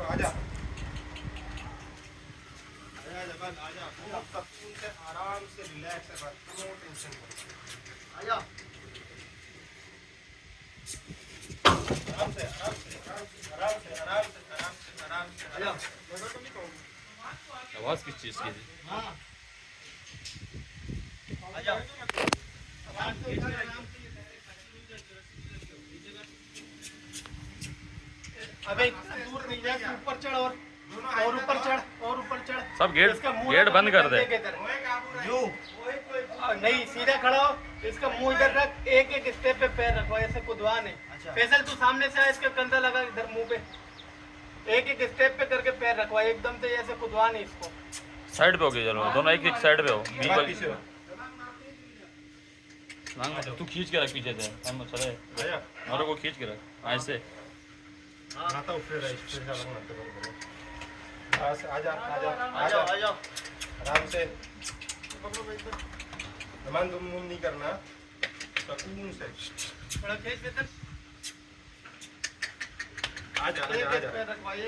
तो आजा आजा बस आजा खूब सुकून से आराम से रिलैक्स है बस नो टेंशन आजा आराम से आराम से आराम से आराम से आराम से आराम से आराम से आजा आवाज किस चीज की थी? हाँ आजा आराम से अबे दूर नहीं जा ऊपर चढ़ और ऊपर चढ़ और ऊपर चढ़ सब गेट बंद कर दे। यू नहीं सीधा खड़ा हो इसका मुंह इधर रख एक एक स्टेप पे पैर रखो ऐसे कुदवा नहीं फैसल तू सामने से आ इसका कंधा लगा इधर मुंह पे एक एक स्टेप पे करके पैर रखवा एकदम से ऐसे कुदवा नहीं इसको साइड पे हो गए चलो दोनों एक एक साइड पे हो तू खींच के रख पीछे से हम चले हमारे को खींच के रख ऐसे आता फिर आजा आजा आजा आजा आराम से मन तुम नहीं करना सुकून से थोड़ा खींच बेहतर आजा आजा आजा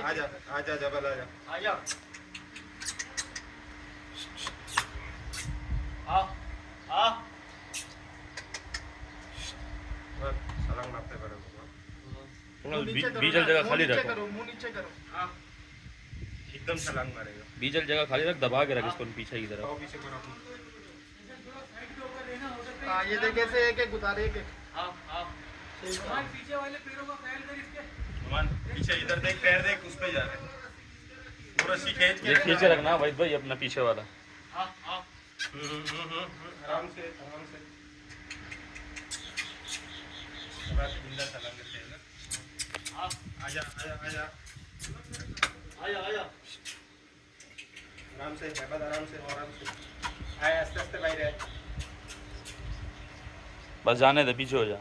आजा आजा जबल आजा आजा आ आ बस सलाम मारते पड़े बीजल जगह खाली रखो मुंह नीचे करो हाँ एकदम छलांग मारेगा बीजल जगह खाली रख दबा के रख इसको पीछे की तरफ पीछे करो हाँ ये देख ऐसे एक एक उतार एक एक हाँ हाँ पीछे वाले पैरों का पैर कर इसके मान पीछे इधर देख पैर देख उस पे जा रहे पूरा सी खींच के रखना भाई अपना पीछे वाला हाँ हाँ आराम से बिंदा छलांग करते हैं हाँ आजा आजा आजा आजा आजा आराम से आराम से आए आस्ते आस्ते बाहर आए बस जाने दे पीछे हो जा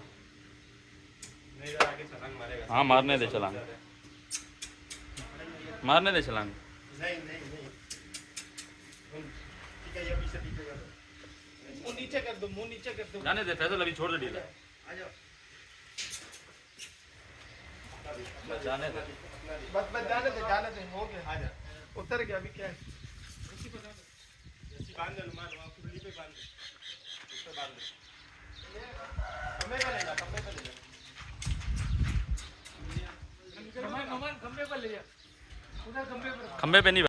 नहीं आगे छलांग मारेगा हाँ मारने दे छलांग मारने दे छलांग नहीं ठीक है ये पीछे कर दो मुंह नीचे कर दो जाने दे फैसल अभी छोड़ दे ढीला आजा जाने दे बस जाने दे हो गया आजा उतर गया अभी क्या है बांध दे रुमाल वहाँ कुर्ली पे बांध दे उस पे बांध दे खंबे पे ले जा खंबे पे ले जा खंबे पे नहीं